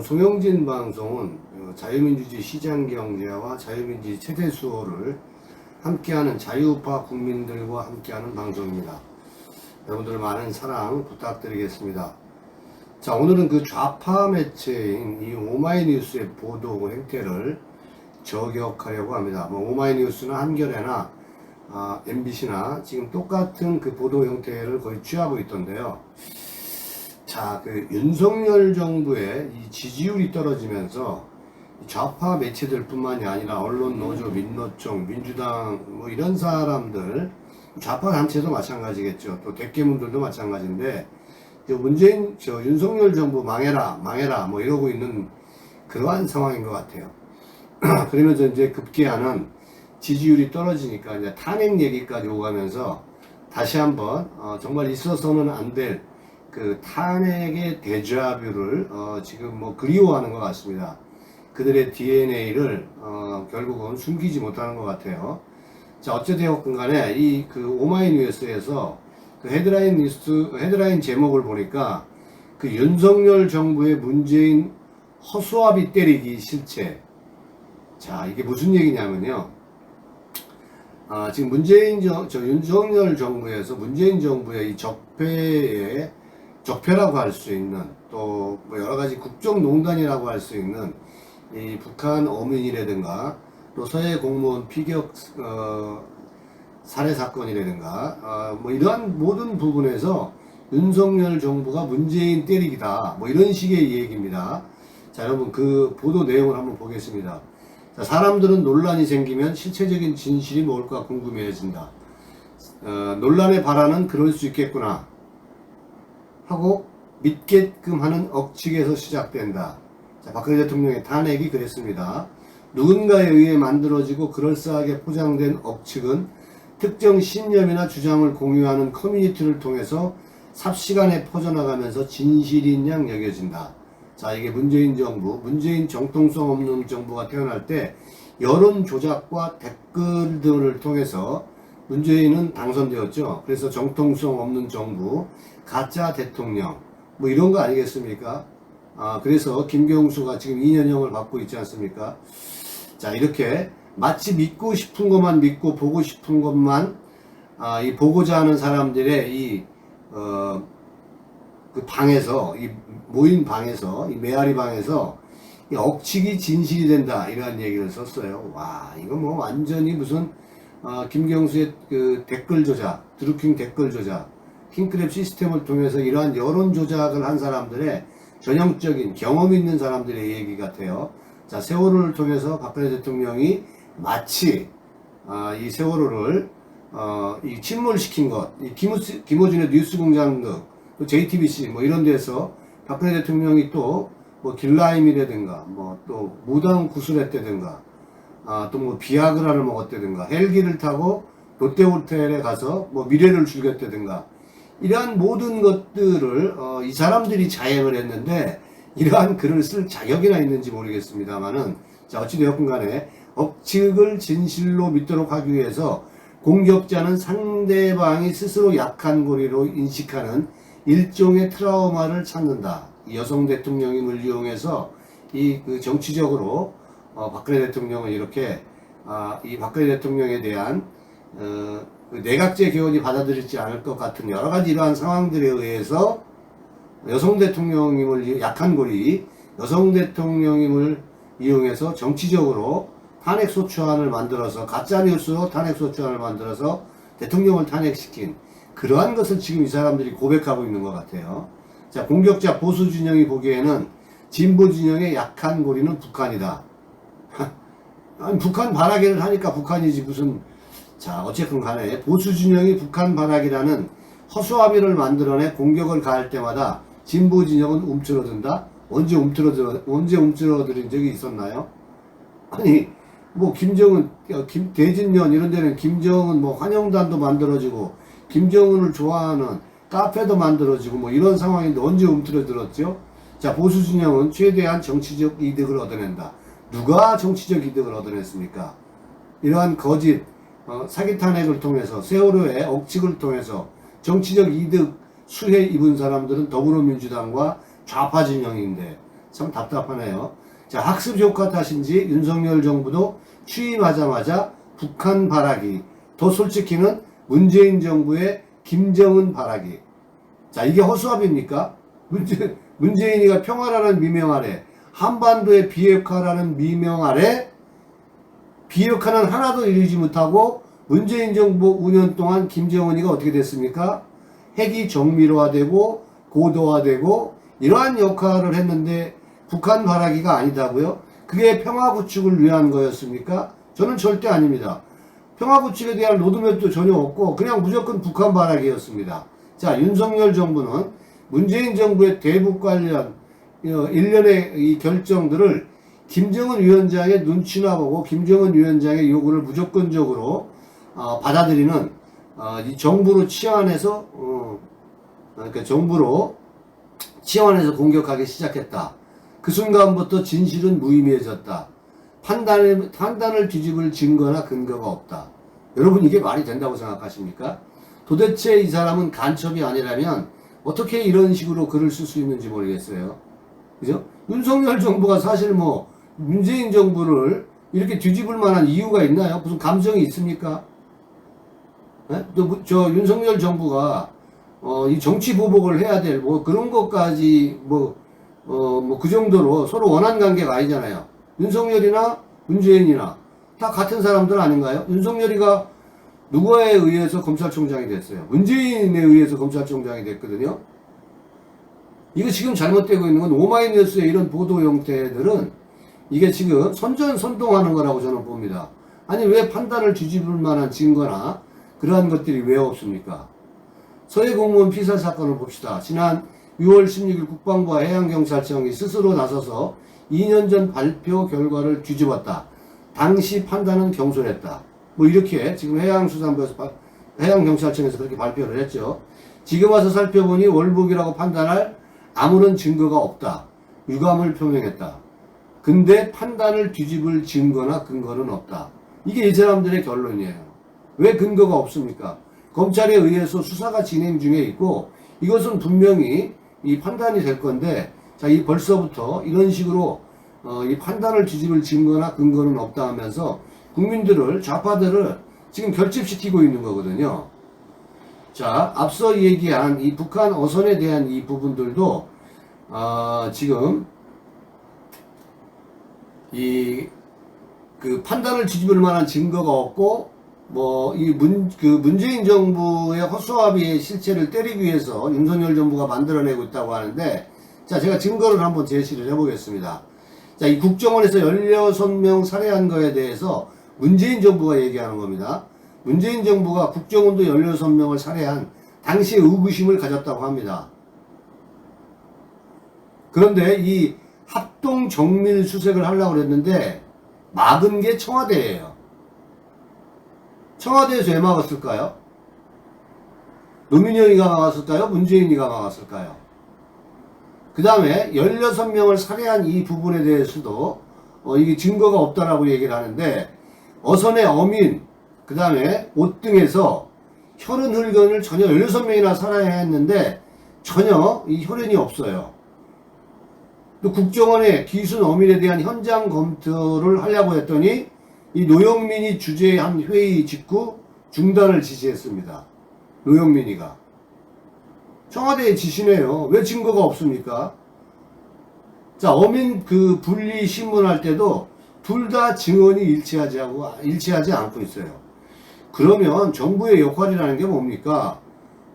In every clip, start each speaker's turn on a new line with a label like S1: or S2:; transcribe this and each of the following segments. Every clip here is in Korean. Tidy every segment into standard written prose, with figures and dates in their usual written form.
S1: 송영진 방송은 자유민주주의 시장경제와 자유민주주의 체제 수호를 함께하는 자유우파 국민들과 함께하는 방송입니다. 여러분들 많은 사랑 부탁드리겠습니다. 자, 오늘은 그 좌파 매체인 이 오마이뉴스의 보도 행태를 저격하려고 합니다. 오마이뉴스나 한겨레나 MBC나 지금 똑같은 그 보도 형태를 거의 취하고 있던데요. 자, 그 윤석열 정부의 이 지지율이 떨어지면서 좌파 매체들 뿐만이 아니라 언론 노조, 민노총, 민주당 이런 사람들, 좌파 단체도 마찬가지겠죠. 또 대깨문들도 마찬가지인데, 윤석열 정부 망해라 이러고 있는 그러한 상황인 것 같아요. 그러면서 이제 급기야는 지지율이 떨어지니까 이제 탄핵 얘기까지 오가면서 다시 한번 정말 있어서는 안 될 그 탄핵의 데자뷰를 지금 그리워하는 것 같습니다. 그들의 DNA를 결국은 숨기지 못하는 것 같아요. 자, 어찌되었건 간에 이 그 오마이뉴스에서 그 헤드라인 제목을 보니까 그 윤석열 정부의 문재인 허수아비 때리기 실체. 자, 이게 무슨 얘기냐면요. 지금 윤석열 정부에서 문재인 정부의 이 적폐라고 할 수 있는 또 여러 가지 국정농단이라고 할 수 있는 이 북한 어민이라든가 또 서해 공무원 피격 살해 사건이라든가 이러한 모든 부분에서 윤석열 정부가 문재인 때리기다 이런 식의 얘기입니다. 자, 여러분 그 보도 내용을 한번 보겠습니다. 자, 사람들은 논란이 생기면 실체적인 진실이 뭘까 궁금해진다. 논란의 발화는 그럴 수 있겠구나 하고 믿게끔 하는 억측에서 시작된다. 자, 박근혜 대통령의 탄핵이 그랬습니다. 누군가에 의해 만들어지고 그럴싸하게 포장된 억측은 특정 신념이나 주장을 공유하는 커뮤니티를 통해서 삽시간에 퍼져나가면서 진실인 양 여겨진다. 자, 이게 문재인 정부, 문재인 정통성 없는 정부가 태어날 때 여론 조작과 댓글들을 통해서 문재인은 당선되었죠. 그래서 정통성 없는 정부, 가짜 대통령, 이런 거 아니겠습니까? 그래서 김경수가 지금 2년형을 받고 있지 않습니까? 자, 이렇게 마치 믿고 싶은 것만 믿고 보고 싶은 것만 이 보고자 하는 사람들의 그 방에서, 이 모인 방에서, 이 메아리 방에서 이 억측이 진실이 된다 이러한 얘기를 썼어요. 와, 이거 완전히 무슨 김경수의 그 댓글 조작, 드루킹 댓글 조작, 킹크랩 시스템을 통해서 이러한 여론 조작을 한 사람들의 전형적인 경험 있는 사람들의 얘기 같아요. 자, 세월호를 통해서 박근혜 대통령이 마치 이 세월호를 이 침몰시킨 것, 이 김어준의 뉴스공장 등 또 JTBC 이런 데서 박근혜 대통령이 또 길라임이라든가 또 무당 구슬했다든가 또 비아그라를 먹었다든가 헬기를 타고 롯데호텔에 가서 미래를 즐겼다든가 이러한 모든 것들을 이 사람들이 자행을 했는데 이러한 글을 쓸 자격이나 있는지 모르겠습니다만은 자, 어찌되었건 간에 억측을 진실로 믿도록 하기 위해서 공격자는 상대방이 스스로 약한 고리로 인식하는 일종의 트라우마를 찾는다. 여성 대통령임을 이용해서 그 정치적으로 박근혜 대통령은 이렇게 이 박근혜 대통령에 대한 그 내각제 개헌이 받아들이지 않을 것 같은 여러 가지 이러한 상황들에 의해서 여성 대통령임을 약한 고리, 여성 대통령임을 이용해서 정치적으로 탄핵소추안을 만들어서 가짜뉴스로 탄핵소추안을 만들어서 대통령을 탄핵시킨 그러한 것을 지금 이 사람들이 고백하고 있는 것 같아요. 자, 공격자 보수 진영이 보기에는 진보 진영의 약한 고리는 북한이다. 아니, 북한 반하기를 하니까 북한이지 무슨. 자, 어쨌든 간에 보수 진영이 북한 반하기라는 허수아비를 만들어내 공격을 가할 때마다 진보 진영은 움츠러든다. 언제 움츠러들인 적이 있었나요? 아니, 김정은, 대진년 이런 데는 김정은 환영단도 만들어지고 김정은을 좋아하는 카페도 만들어지고 이런 상황인데 언제 움츠러들었죠? 자, 보수 진영은 최대한 정치적 이득을 얻어낸다. 누가 정치적 이득을 얻어냈습니까? 이러한 거짓 사기 탄핵을 통해서 세월호의 억측을 통해서 정치적 이득 수혜 입은 사람들은 더불어민주당과 좌파 진영인데 참 답답하네요. 자, 학습 효과 탓인지 윤석열 정부도 취임하자마자 북한 바라기, 더 솔직히는 문재인 정부의 김정은 바라기. 자, 이게 허수아비입니까? 문재인이가 평화라는 미명 아래, 한반도의 비핵화라는 미명 아래 비핵화는 하나도 이루지 못하고 문재인 정부 5년 동안 김정은이가 어떻게 됐습니까? 핵이 정밀화되고 고도화되고 이러한 역할을 했는데 북한 바라기가 아니다고요? 그게 평화 구축을 위한 거였습니까? 저는 절대 아닙니다. 평화 구축에 대한 로드맵도 전혀 없고 그냥 무조건 북한 바라기였습니다. 자, 윤석열 정부는 문재인 정부의 대북 관련 일련의 이 결정들을 김정은 위원장의 눈치나 보고 김정은 위원장의 요구를 무조건적으로 받아들이는 이 정부로 치환해서 그러니까 정부로 치환해서 공격하기 시작했다. 그 순간부터 진실은 무의미해졌다. 판단을 뒤집을 증거나 근거가 없다. 여러분 이게 말이 된다고 생각하십니까? 도대체 이 사람은 간첩이 아니라면 어떻게 이런 식으로 글을 쓸 수 있는지 모르겠어요. 그죠? 윤석열 정부가 사실 뭐 문재인 정부를 이렇게 뒤집을 만한 이유가 있나요? 무슨 감정이 있습니까? 네? 또 저 윤석열 정부가 이 정치 보복을 해야 될 뭐 그런 것까지 뭐 그 정도로 서로 원한 관계가 아니잖아요. 윤석열이나 문재인이나 다 같은 사람들 아닌가요? 윤석열이가 누구에 의해서 검찰총장이 됐어요? 문재인에 의해서 검찰총장이 됐거든요. 이거 지금 잘못되고 있는 건 오마이뉴스의 이런 보도 형태들은 이게 지금 선전선동하는 거라고 저는 봅니다. 아니 왜 판단을 뒤집을 만한 증거나 그러한 것들이 왜 없습니까? 서해 공무원 피살 사건을 봅시다. 지난 6월 16일 국방부와 해양경찰청이 스스로 나서서 2년 전 발표 결과를 뒤집었다. 당시 판단은 경솔했다. 뭐 이렇게 지금 해양경찰청에서 그렇게 발표를 했죠. 지금 와서 살펴보니 월북이라고 판단할 아무런 증거가 없다. 유감을 표명했다. 근데 판단을 뒤집을 증거나 근거는 없다. 이게 이 사람들의 결론이에요. 왜 근거가 없습니까? 검찰에 의해서 수사가 진행 중에 있고 이것은 분명히 이 판단이 될 건데 자, 이 벌써부터 이런 식으로 이 판단을 뒤집을 증거나 근거는 없다 하면서 국민들을 좌파들을 지금 결집시키고 있는 거거든요. 자, 앞서 얘기한 이 북한 어선에 대한 이 부분들도 지금 그 판단을 뒤집을 만한 증거가 없고 뭐 문재인 정부의 허수아비의 실체를 때리기 위해서 윤석열 정부가 만들어내고 있다고 하는데 자, 제가 증거를 한번 제시를 해보겠습니다. 자, 이 국정원에서 16명 살해한 거에 대해서 문재인 정부가 얘기하는 겁니다. 문재인 정부가 국정원도 16명을 살해한 당시에 의구심을 가졌다고 합니다. 그런데 이 합동 정밀 수색을 하려고 그랬는데 막은 게 청와대예요. 청와대에서 왜 막았을까요? 노민현이가 막았을까요? 문재인이가 막았을까요? 그 다음에 16명을 살해한 이 부분에 대해서도 이게 증거가 없다라고 얘기를 하는데 어선의 어민 그 다음에 옷 등에서 혈흔 혈견을 전혀 16명이나 살해했는데 전혀 이 혈흔이 없어요. 또 국정원의 기순 어민에 대한 현장 검토를 하려고 했더니 이 노영민이 주재한 회의 직후 중단을 지시했습니다. 노영민이가. 청와대의 지시네요. 왜 증거가 없습니까? 자, 어민 그 분리 신문할 때도 둘 다 증언이 일치하지 않고 있어요. 그러면 정부의 역할이라는 게 뭡니까?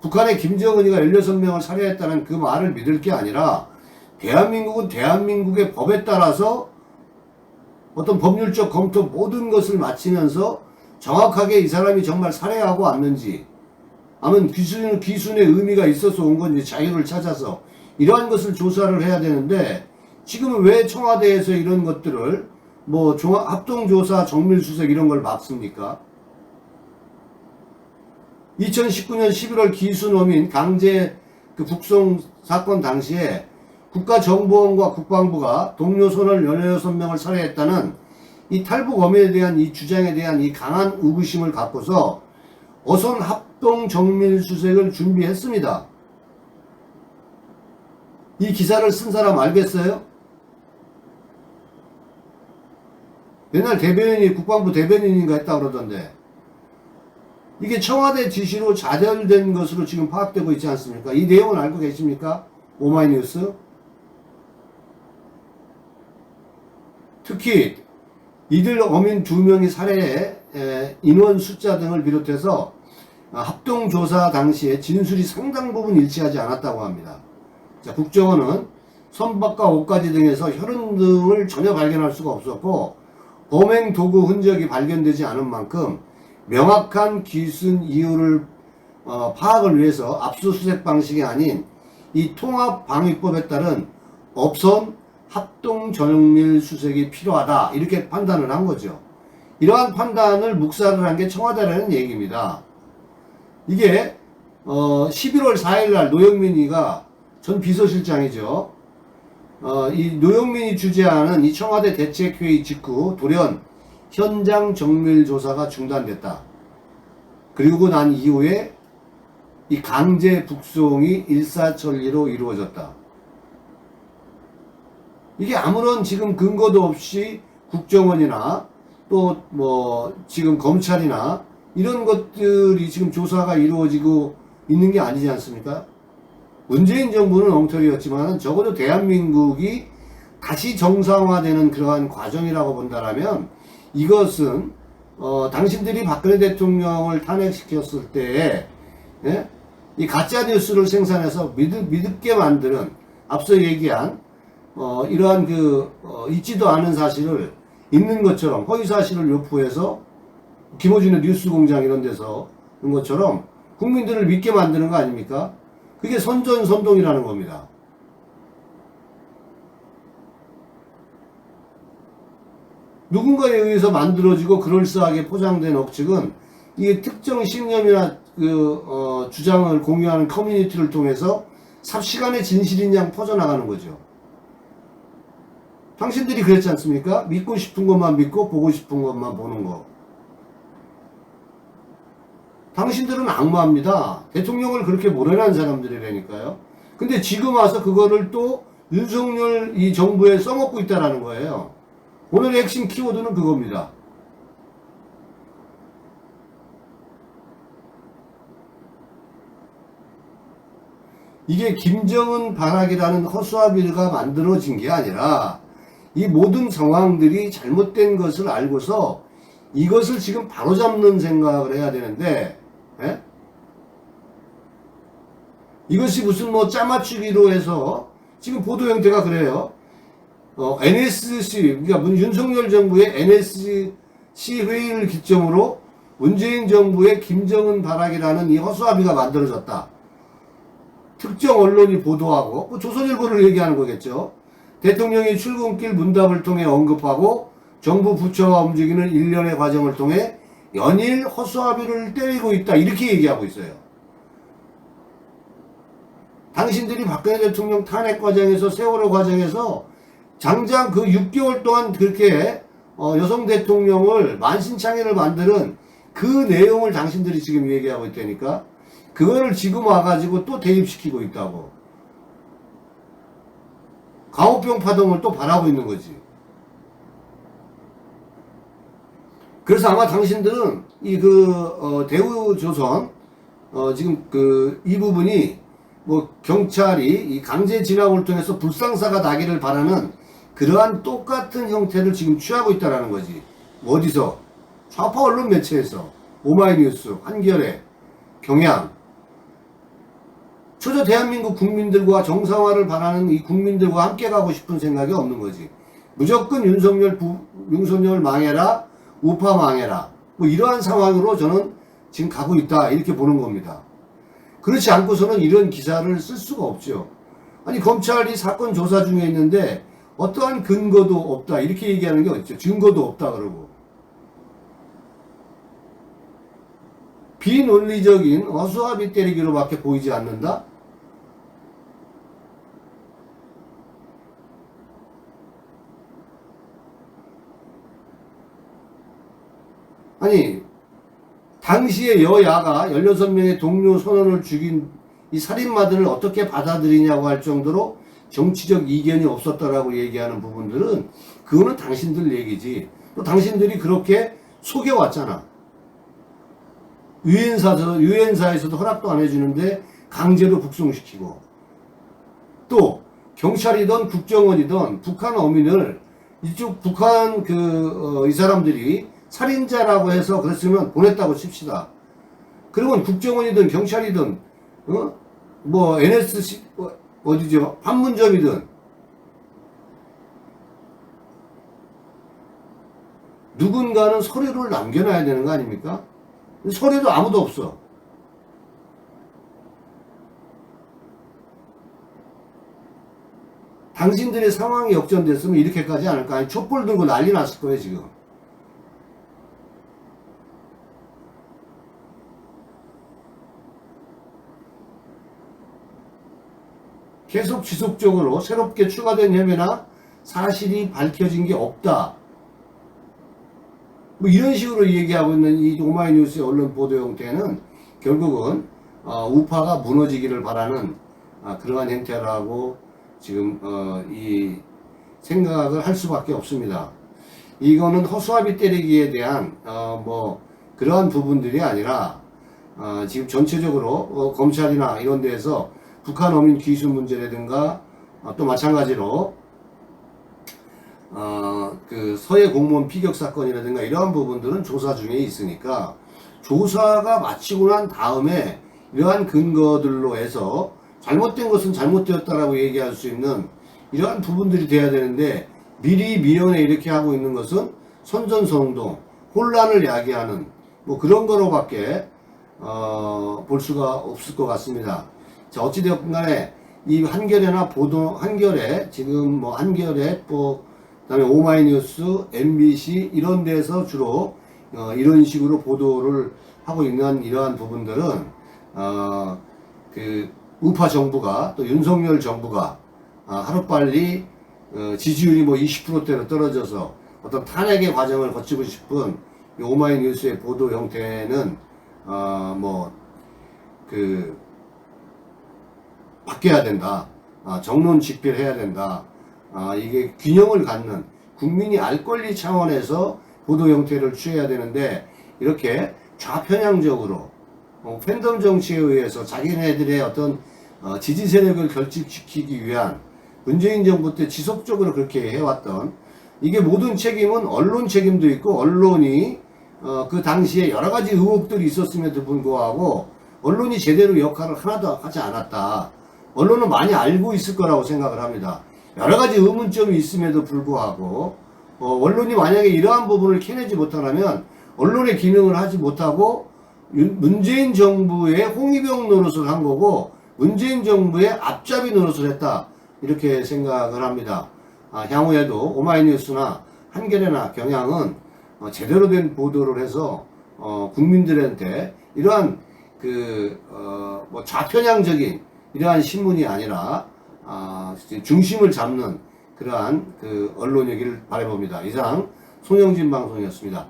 S1: 북한의 김정은이가 16명을 살해했다는 그 말을 믿을 게 아니라 대한민국은 대한민국의 법에 따라서 어떤 법률적 검토 모든 것을 마치면서 정확하게 이 사람이 정말 살해하고 왔는지 아니면 기순의 의미가 있어서 온 건지 자유를 찾아서 이러한 것을 조사를 해야 되는데 지금은 왜 청와대에서 이런 것들을 뭐 합동조사 정밀수색 이런 걸 막습니까? 2019년 11월 기순어민 강제 그 북송 사건 당시에 국가정보원과 국방부가 동료 소설 16명을 살해했다는 이 탈북 어민에 대한 이 주장에 대한 이 강한 의구심을 갖고서 어선 합동 정밀 수색을 준비했습니다. 이 기사를 쓴 사람 알겠어요? 옛날 대변인이 국방부 대변인인가 했다 그러던데 이게 청와대 지시로 자결된 것으로 지금 파악되고 있지 않습니까? 이 내용은 알고 계십니까? 오마이뉴스. 특히 이들 어민 2명이 살해에 인원 숫자 등을 비롯해서 합동조사 당시에 진술이 상당 부분 일치하지 않았다고 합니다. 자, 국정원은 선박과 옷가지 등에서 혈흔 등을 전혀 발견할 수가 없었고 범행 도구 흔적이 발견되지 않은 만큼 명확한 기순 이유를 파악을 위해서 압수수색 방식이 아닌 이 통합방위법에 따른 업선 합동정밀 수색이 필요하다 이렇게 판단을 한 거죠. 이러한 판단을 묵살을 한 게 청와대라는 얘기입니다. 이게 11월 4일날 노영민이가 전 비서실장이죠. 이 노영민이 주재하는 이 청와대 대책회의 직후 돌연 현장 정밀 조사가 중단됐다. 그리고 난 이후에 이 강제 북송이 일사천리로 이루어졌다. 이게 아무런 지금 근거도 없이 국정원이나 또 뭐 지금 검찰이나 이런 것들이 지금 조사가 이루어지고 있는 게 아니지 않습니까? 문재인 정부는 엉터리였지만 적어도 대한민국이 다시 정상화되는 그러한 과정이라고 본다라면 이것은 당신들이 박근혜 대통령을 탄핵시켰을 때에 예? 이 가짜뉴스를 생산해서 믿게 만드는 앞서 얘기한 이러한 있지도 않은 사실을 있는 것처럼 허위사실을 유포해서 김어준의 뉴스공장 이런 데서 그런 것처럼 국민들을 믿게 만드는 거 아닙니까? 그게 선전선동이라는 겁니다. 누군가에 의해서 만들어지고 그럴싸하게 포장된 억측은 이게 특정 신념이나 주장을 공유하는 커뮤니티를 통해서 삽시간에 진실인 양 퍼져나가는 거죠. 당신들이 그랬지 않습니까? 믿고 싶은 것만 믿고 보고 싶은 것만 보는 거. 당신들은 악마입니다. 대통령을 그렇게 모래난 사람들이라니까요. 근데 지금 와서 그거를 또 윤석열 이 정부에 써먹고 있다라는 거예요. 오늘의 핵심 키워드는 그겁니다. 이게 김정은 발악이라는 허수아비가 만들어진 게 아니라 이 모든 상황들이 잘못된 것을 알고서 이것을 지금 바로잡는 생각을 해야 되는데 예? 이것이 무슨 뭐 짜맞추기로 해서 지금 보도 형태가 그래요. NSC 그러니까 윤석열 정부의 NSC 회의를 기점으로 문재인 정부의 김정은 발악이라는 이 허수아비가 만들어졌다. 특정 언론이 보도하고 조선일보를 얘기하는 거겠죠. 대통령이 출근길 문답을 통해 언급하고 정부 부처가 움직이는 일련의 과정을 통해 연일 허수아비를 때리고 있다 이렇게 얘기하고 있어요. 당신들이 박근혜 대통령 탄핵 과정에서 세월호 과정에서 장장 그 6개월 동안 그렇게 여성 대통령을 만신창이를 만드는 그 내용을 당신들이 지금 얘기하고 있다니까. 그거를 지금 와가지고 또 대입시키고 있다고. 광우병 파동을 또 바라고 있는 거지. 그래서 아마 당신들은 대우조선 지금 이 부분이 뭐 경찰이 이 강제 진압을 통해서 불상사가 나기를 바라는 그러한 똑같은 형태를 지금 취하고 있다라는 거지. 어디서? 좌파 언론 매체에서 오마이뉴스, 한겨레, 경향. 초저 대한민국 국민들과 정상화를 바라는 이 국민들과 함께 가고 싶은 생각이 없는 거지. 무조건 윤석열 망해라, 우파 망해라. 뭐 이러한 상황으로 저는 지금 가고 있다. 이렇게 보는 겁니다. 그렇지 않고서는 이런 기사를 쓸 수가 없죠. 아니, 검찰이 사건 조사 중에 있는데 어떠한 근거도 없다. 이렇게 얘기하는 게 어딨죠. 증거도 없다. 그러고. 비논리적인 허수아비 때리기로밖에 보이지 않는다? 아니, 당시에 여야가 16명의 동료 선원을 죽인 이 살인마들을 어떻게 받아들이냐고 할 정도로 정치적 이견이 없었다라고 얘기하는 부분들은 그거는 당신들 얘기지. 또 당신들이 그렇게 속여왔잖아. 유엔사에서도 허락도 안 해주는데 강제로 북송시키고, 또 경찰이든 국정원이든 북한 어민을 이쪽 북한 이 사람들이 살인자라고 해서 그랬으면 보냈다고 칩시다. 그러면 국정원이든 경찰이든 뭐 NSC 어디죠? 판문점이든 누군가는 서류를 남겨놔야 되는 거 아닙니까? 서류도 아무도 없어. 당신들의 상황이 역전됐으면 이렇게까지 않을까? 아니, 촛불 들고 난리 났을 거예요, 지금. 계속 지속적으로 새롭게 추가된 혐의나 사실이 밝혀진 게 없다. 뭐 이런 식으로 얘기하고 있는 이 오마이뉴스의 언론 보도 형태는 결국은 우파가 무너지기를 바라는 그러한 형태라고 지금 이 생각을 할 수밖에 없습니다. 이거는 허수아비 때리기에 대한 뭐 그러한 부분들이 아니라 지금 전체적으로 검찰이나 이런 데에서 북한 어민 귀수 문제라든가 또 마찬가지로 그 서해 공무원 피격 사건이라든가 이러한 부분들은 조사 중에 있으니까 조사가 마치고 난 다음에 이러한 근거들로 해서 잘못된 것은 잘못되었다라고 얘기할 수 있는 이러한 부분들이 돼야 되는데 미리 미연에 이렇게 하고 있는 것은 선전성동, 혼란을 야기하는 뭐 그런 거로밖에 볼 수가 없을 것 같습니다. 자, 어찌되었건 간에 이 한겨레나 한겨레, 지금 뭐 한겨레, 그 다음에 오마이뉴스, MBC 이런 데서 주로 이런 식으로 보도를 하고 있는 이러한 부분들은 그 우파 정부가 또 윤석열 정부가 하루빨리 지지율이 뭐 20%대로 떨어져서 어떤 탄핵의 과정을 거치고 싶은 이 오마이뉴스의 보도 형태는 뭐 그 바뀌어야 된다. 정론 집필해야 된다. 이게 균형을 갖는 국민이 알 권리 차원에서 보도 형태를 취해야 되는데 이렇게 좌편향적으로 팬덤 정치에 의해서 자기네들의 어떤 지지 세력을 결집시키기 위한 문재인 정부 때 지속적으로 그렇게 해왔던 이게 모든 책임은 언론 책임도 있고 언론이 그 당시에 여러 가지 의혹들이 있었음에도 불구하고 언론이 제대로 역할을 하나도 하지 않았다. 언론은 많이 알고 있을 거라고 생각을 합니다. 여러 가지 의문점이 있음에도 불구하고 언론이 만약에 이러한 부분을 캐내지 못하면 언론의 기능을 하지 못하고 문재인 정부의 홍위병 노릇을 한 거고 문재인 정부의 앞잡이 노릇을 했다. 이렇게 생각을 합니다. 향후에도 오마이뉴스나 한겨레나 경향은 제대로 된 보도를 해서 국민들한테 이러한 뭐 좌편향적인 이러한 신문이 아니라 중심을 잡는 그러한 언론이기를 바라봅니다. 이상 송영진 방송이었습니다.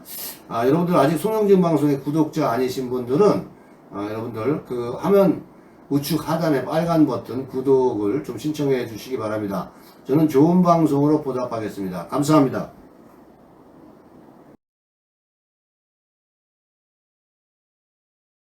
S1: 여러분들 아직 송영진 방송의 구독자 아니신 분들은 여러분들 그 화면 우측 하단에 빨간 버튼 구독을 좀 신청해 주시기 바랍니다. 저는 좋은 방송으로 보답하겠습니다. 감사합니다.